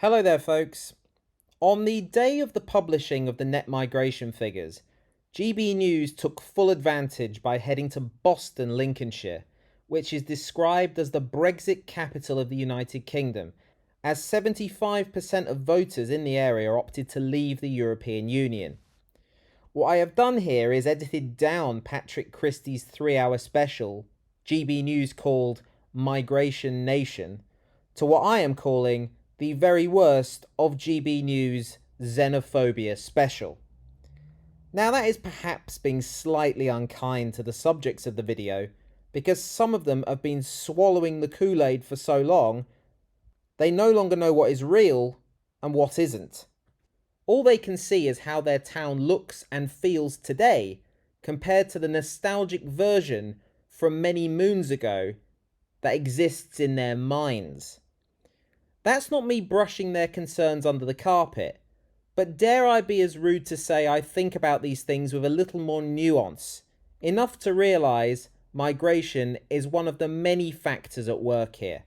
Hello there, folks. On the day of the publishing of the net migration figures, GB News took full advantage by heading to Boston, Lincolnshire, which is described as the Brexit capital of the United Kingdom, as 75% of voters in the area opted to leave the European Union. What I have done here is edited down Patrick Christys' 3-hour special, GB News called Migration Nation, to what I am calling the very worst of GB News' Xenophobia special. Now that is perhaps being slightly unkind to the subjects of the video, because some of them have been swallowing the Kool-Aid for so long, they no longer know what is real and what isn't. All they can see is how their town looks and feels today compared to the nostalgic version from many moons ago that exists in their minds. That's not me brushing their concerns under the carpet, but dare I be as rude to say I think about these things with a little more nuance, enough to realise migration is one of the many factors at work here.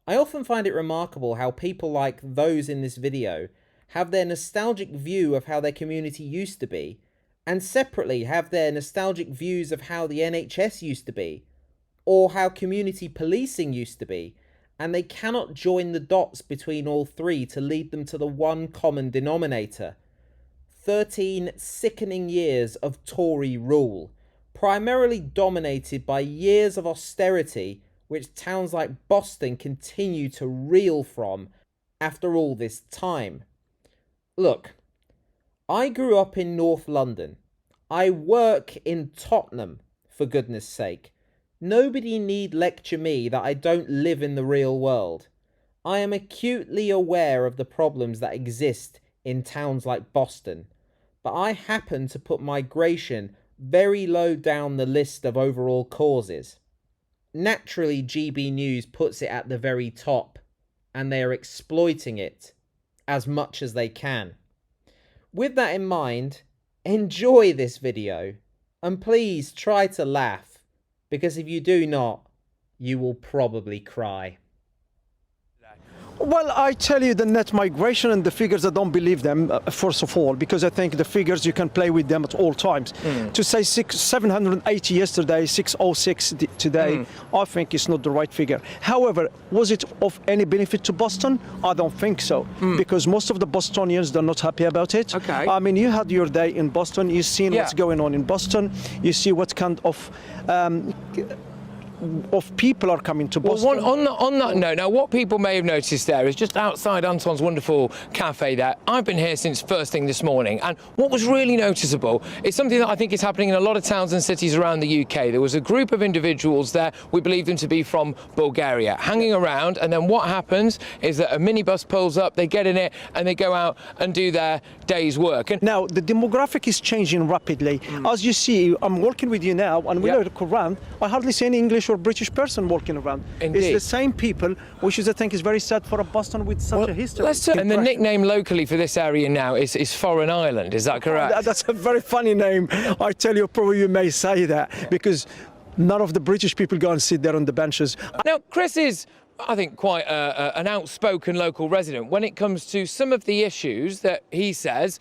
I often find it remarkable how people like those in this video have their nostalgic view of how their community used to be, and separately have their nostalgic views of how the NHS used to be, or how community policing used to be, and they cannot join the dots between all three to lead them to the one common denominator. 13 sickening years of Tory rule, primarily dominated by years of austerity which towns like Boston continue to reel from after all this time. Look, I grew up in North London. I work in Tottenham, for goodness sake. Nobody need lecture me that I don't live in the real world. I am acutely aware of the problems that exist in towns like Boston, but I happen to put migration very low down the list of overall causes. Naturally, GB News puts it at the very top, and they are exploiting it as much as they can. With that in mind, enjoy this video, and please try to laugh, because if you do not, you will probably cry. Well, I tell you, the net migration and the figures, I don't believe them, first of all, because I think the figures, you can play with them at all times. To say 780 yesterday, 606 today, I think it's not the right figure. However, was it of any benefit to Boston? I don't think so, because most of the Bostonians, they're not happy about it. Okay. I mean, you had your day in Boston, you've seen what's going on in Boston, you see what kind of people are coming to Boston. Well, on that note, now what people may have noticed there is just outside Anton's wonderful cafe there, I've been here since first thing this morning, and what was really noticeable is something that I think is happening in a lot of towns and cities around the UK. There was a group of individuals there, we believe them to be from Bulgaria, hanging around, and then what happens is that a minibus pulls up, they get in it, and they go out and do their day's work. And now, the demographic is changing rapidly. As you see, I'm working with you now, and we look around, I hardly see any English or British person walking around. Indeed. It's the same people, which is, I think, is very sad for a Boston with such a history. And the nickname locally for this area now is Foreign Island, is that correct? That's a very funny name. I tell you, probably you may say that, because none of the British people go and sit there on the benches. Now, Chris is, I think, quite an outspoken local resident when it comes to some of the issues that he says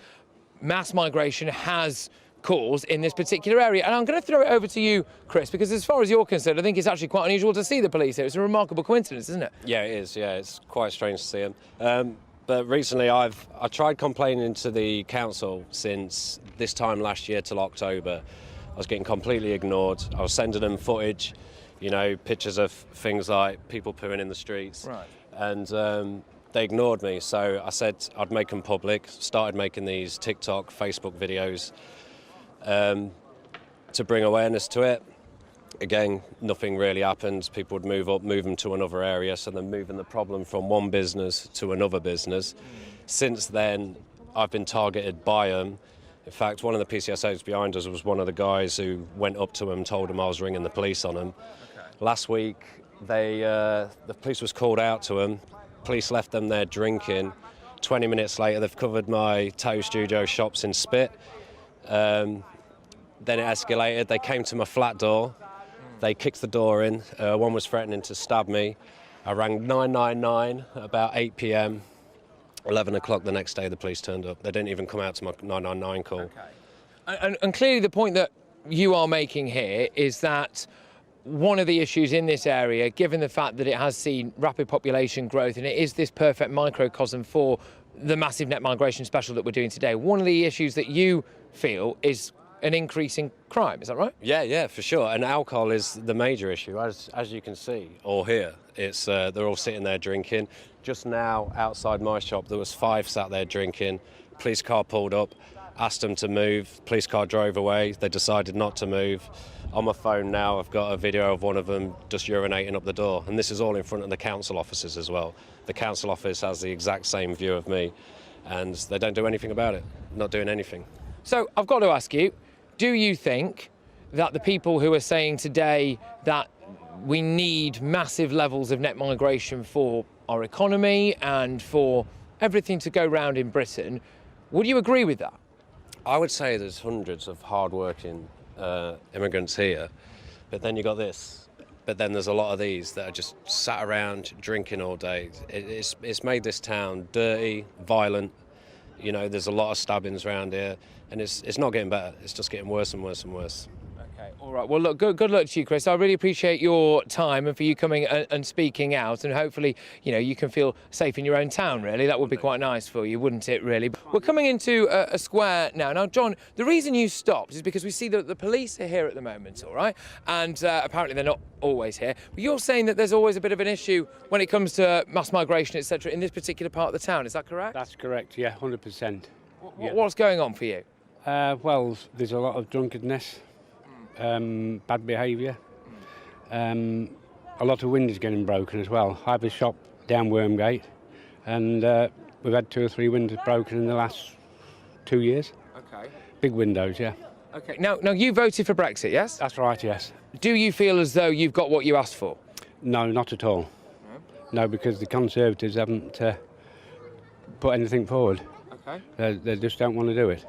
mass migration has caused in this particular area. And I'm going to throw it over to you, Chris, because as far as you're concerned, I think it's actually quite unusual to see the police here. It's a remarkable coincidence, isn't it? Yeah, it is. Yeah, it's quite strange to see them. But recently I tried complaining to the council since this time last year till October. I was getting completely ignored. I was sending them footage, you know, pictures of things like people pooing in the streets. Right. And they ignored me. So I said I'd make them public, started making these TikTok, Facebook videos to bring awareness to it. Again, nothing really happened. People would move them to another area, so they're moving the problem from one business to another business. Since then, I've been targeted by them. In fact, one of the PCSOs behind us was one of the guys who went up to him and told him I was ringing the police on him. Okay. Last week, the police was called out to him. Police left them there drinking. 20 minutes later, they've covered my tattoo studio shops in spit. Then it escalated. They came to my flat door. They kicked the door in. One was threatening to stab me. I rang 999 at about 8 p.m. 11 o'clock the next day, the police turned up. They didn't even come out to my 999 call. Okay. And clearly the point that you are making here is that one of the issues in this area, given the fact that it has seen rapid population growth and it is this perfect microcosm for the massive net migration special that we're doing today, one of the issues that you feel is an increase in crime. Is that right? Yeah, for sure. And alcohol is the major issue, as you can see or hear. It's they're all sitting there drinking. Just now, outside my shop, there was 5 sat there drinking. Police car pulled up, asked them to move. Police car drove away. They decided not to move. On my phone now, I've got a video of one of them just urinating up the door. And this is all in front of the council offices as well. The council office has the exact same view of me, and they don't do anything about it. Not doing anything. So I've got to ask you, do you think that the people who are saying today that we need massive levels of net migration for our economy and for everything to go round in Britain, would you agree with that? I would say there's hundreds of hard-working immigrants here, but then you got this. But then there's a lot of these that are just sat around drinking all day. It's made this town dirty, violent. You know, there's a lot of stabbings around here, and it's not getting better. It's just getting worse and worse and worse. Okay, all right. Well, look, good luck to you, Chris. I really appreciate your time and for you coming and speaking out, and hopefully, you know, you can feel safe in your own town, really. That would be quite nice for you, wouldn't it, really? We're coming into a square now. Now, John, the reason you stopped is because we see that the police are here at the moment, all right? And apparently they're not always here. But you're saying that there's always a bit of an issue when it comes to mass migration, etc., in this particular part of the town. Is that correct? That's correct, yeah, 100%. What's going on for you? Well, there's a lot of drunkenness, bad behaviour, a lot of windows getting broken as well. I have a shop down Wormgate, and we've had 2 or 3 windows broken in the last 2 years. Okay. Big windows, yeah. Okay. Now you voted for Brexit, yes? That's right, yes. Do you feel as though you've got what you asked for? No, not at all. No, because the Conservatives haven't put anything forward. Okay. They just don't want to do it.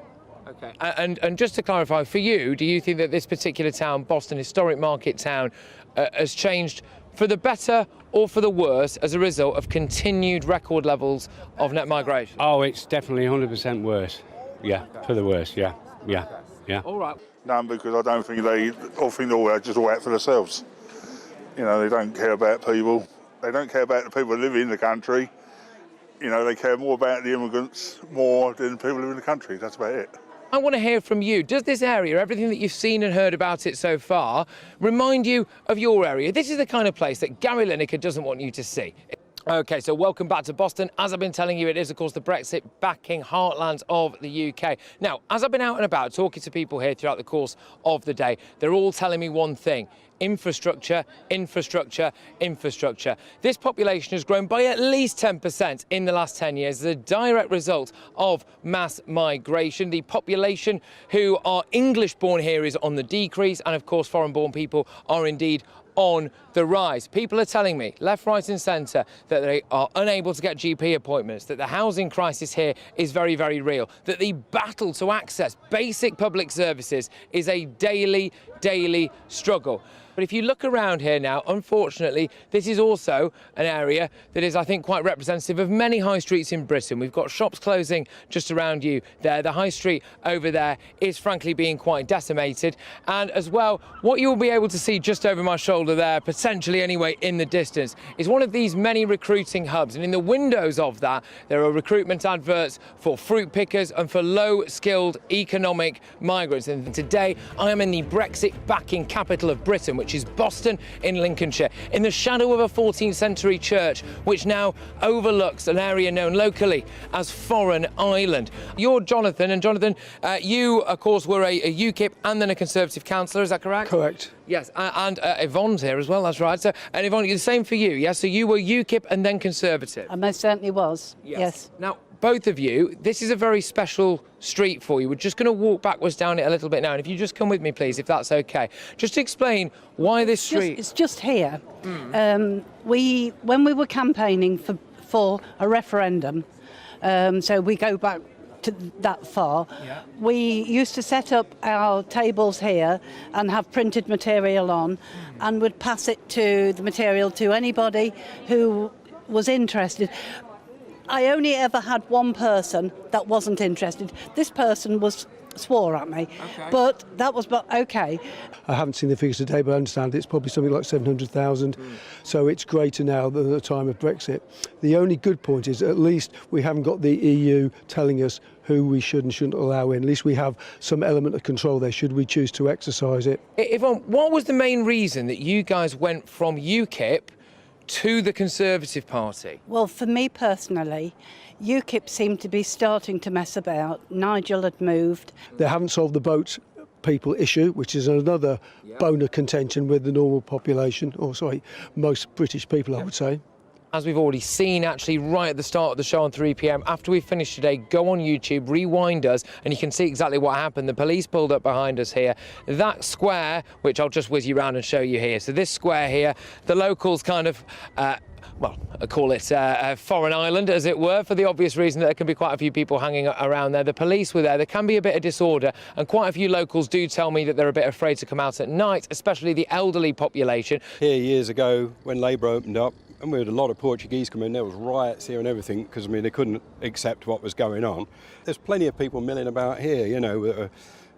Okay. And just to clarify, for you, do you think that this particular town, Boston, historic market town, has changed for the better or for the worse as a result of continued record levels of net migration? Oh, it's definitely 100% worse. Yeah, for the worse, yeah. All right. No, because I don't think they all think they're just all out for themselves. You know, they don't care about people. They don't care about the people who live in the country. You know, they care more about the immigrants more than people who live in the country. That's about it. I want to hear from you. Does this area, everything that you've seen and heard about it so far, remind you of your area? This is the kind of place that Gary Lineker doesn't want you to see. OK, so welcome back to Boston. As I've been telling you, it is, of course, the Brexit-backing heartland of the UK. Now, as I've been out and about talking to people here throughout the course of the day, they're all telling me one thing. Infrastructure, infrastructure, infrastructure. This population has grown by at least 10% in the last 10 years as a direct result of mass migration. The population who are English-born here is on the decrease, and of course foreign-born people are indeed on the rise. People are telling me, left, right and centre, that they are unable to get GP appointments, that the housing crisis here is very, very real, that the battle to access basic public services is a daily struggle. But if you look around here now, unfortunately, this is also an area that is, I think, quite representative of many high streets in Britain. We've got shops closing just around you there. The high street over there is frankly being quite decimated. And as well, what you'll be able to see just over my shoulder there, potentially anyway in the distance, is one of these many recruiting hubs. And in the windows of that, there are recruitment adverts for fruit pickers and for low-skilled economic migrants. And today, I am in the Brexit-backing capital of Britain, which is Boston in Lincolnshire, in the shadow of a 14th century church, which now overlooks an area known locally as Foreign Island. You're Jonathan, and Jonathan, you, of course, were a UKIP and then a Conservative councillor, is that correct? Correct. Yes, and Yvonne's here as well, that's right. So, and Yvonne, the same for you, yes? So you were UKIP and then Conservative? I most certainly was, yes. Now, both of you, this is a very special street for you. We're just going to walk backwards down it a little bit now. And if you just come with me, please, if that's OK. Just to explain why this street... It's just here. When we were campaigning for a referendum, so we go back to that far, we used to set up our tables here and have printed material on and would pass it to the material to anybody who was interested. I only ever had one person that wasn't interested. This person swore at me, but that was okay. I haven't seen the figures today, but I understand it's probably something like 700,000. So it's greater now than at the time of Brexit. The only good point is at least we haven't got the EU telling us who we should and shouldn't allow in. At least we have some element of control there should we choose to exercise it. Yvonne, what was the main reason that you guys went from UKIP to the Conservative Party? Well, for me personally, UKIP seemed to be starting to mess about. Nigel had moved. They haven't solved the boat people issue, which is another bone of contention with the normal population, or sorry, most British people, I would say. As we've already seen, actually, right at the start of the show on 3 p.m, after we finish today, go on YouTube, rewind us, and you can see exactly what happened. The police pulled up behind us here. That square, which I'll just whiz you around and show you here. So this square here, the locals kind of... well, I call it a foreign island, as it were, for the obvious reason that there can be quite a few people hanging around there. The police were there. There can be a bit of disorder, and quite a few locals do tell me that they're a bit afraid to come out at night, especially the elderly population. Here years ago, when Labour opened up, and we had a lot of Portuguese come in, there was riots here and everything, because, I mean, they couldn't accept what was going on. There's plenty of people milling about here, you know,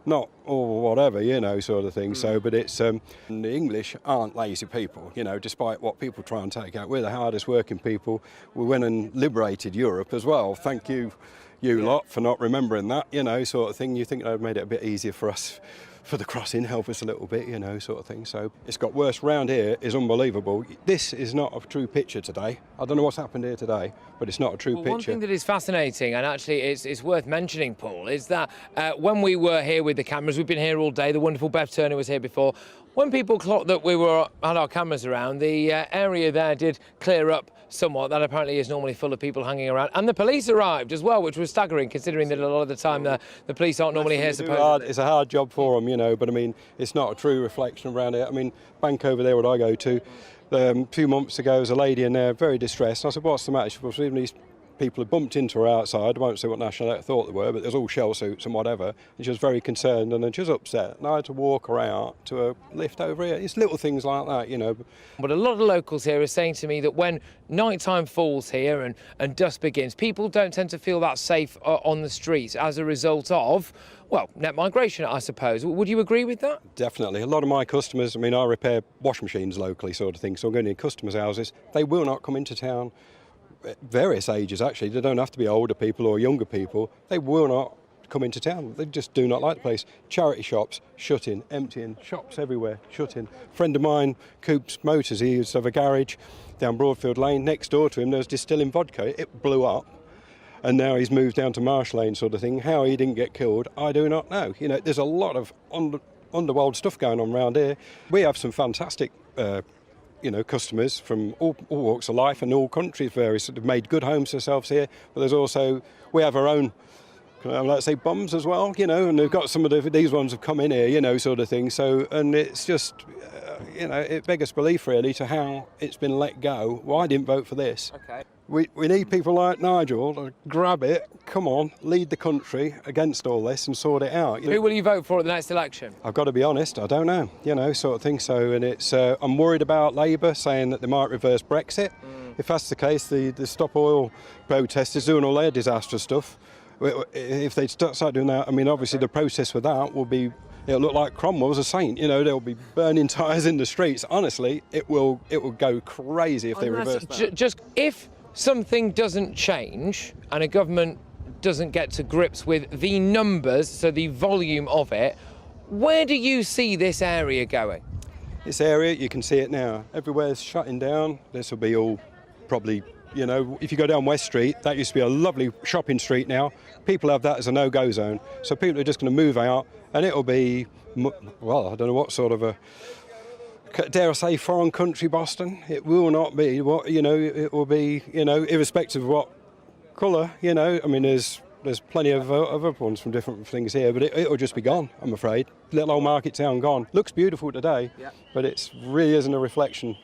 not or whatever, you know, sort of thing. So, but it's the English aren't lazy people, you know, despite what people try and take out. We're the hardest working people. We went and liberated Europe as well. Thank you, lot, for not remembering that, you know, sort of thing. You think they'd made it a bit easier for us for the crossing, help us a little bit, you know, sort of thing. So it's got worse. Round here is unbelievable. This is not a true picture today. I don't know what's happened here today, but it's not a true picture. One thing that is fascinating, and actually it's worth mentioning, Paul, is that when we were here with the cameras, we've been here all day, the wonderful Bev Turner was here before, when people clocked that we had our cameras around, the area there did clear up somewhat. That apparently is normally full of people hanging around. And the police arrived as well, which was staggering, considering that a lot of the time the police aren't normally here, supposedly. It's a hard job for them, you know, but I mean, it's not a true reflection around here. I mean, bank over there, what I go to, a few months ago, there was a lady in there, very distressed. And I said, what's the matter? She was even these people had bumped into her outside. I won't say what nationality I thought they were, but there's all shell suits and whatever. And she was very concerned, and then she was upset. And I had to walk her out to a lift over here. It's little things like that, you know. But a lot of locals here are saying to me that when nighttime falls here and dusk begins, people don't tend to feel that safe on the streets as a result of, well, net migration, I suppose. Would you agree with that? Definitely. A lot of my customers, I mean, I repair washing machines locally, sort of thing, so I'm going to customers' houses. They will not come into town. Various ages, actually. They don't have to be older people or younger people. They will not come into town. They just do not like the place. Charity shops shutting, emptying, shops everywhere shutting. A friend of mine, Coops Motors, he used to have a garage down Broadfield Lane. Next door to him, there was distilling vodka. It blew up. And now he's moved down to Marsh Lane, sort of thing. How he didn't get killed, I do not know. You know, there's a lot of underworld stuff going on around here. We have some fantastic you know, customers from all walks of life and all countries, various that have made good homes for themselves here. But there's also, we have our own, let's say, bums as well, you know, and they've got some of these ones have come in here, you know, sort of thing. So, and it's just, you know, it beggars belief really to how it's been let go. Well, I didn't vote for this. Okay. We need people like Nigel to grab it, come on, lead the country against all this and sort it out. Who will you vote for at the next election? I've got to be honest, I don't know, you know, sort of thing. So, and it's, I'm worried about Labour saying that they might reverse Brexit. If that's the case, the Stop Oil protesters doing all their disastrous stuff, if they start doing that, I mean, obviously the process for that will be, it'll look like Cromwell's a saint, you know, they'll be burning tyres in the streets. Honestly, it will go crazy if they reverse that. Just if something doesn't change and a government doesn't get to grips with the numbers, so the volume of it, where do you see this area going? This area, you can see it now. Everywhere's shutting down. This will be all probably, you know, if you go down West Street, that used to be a lovely shopping street now. People have that as a no-go zone. So people are just going to move out and it'll be, well, I don't know what sort of a, dare I say, foreign country Boston. It will not be what, you know, it will be, you know, irrespective of what colour, you know. I mean, there's plenty of other ones from different things here, but it'll just be gone, I'm afraid. Little old market town gone. Looks beautiful today, but it really isn't a reflection.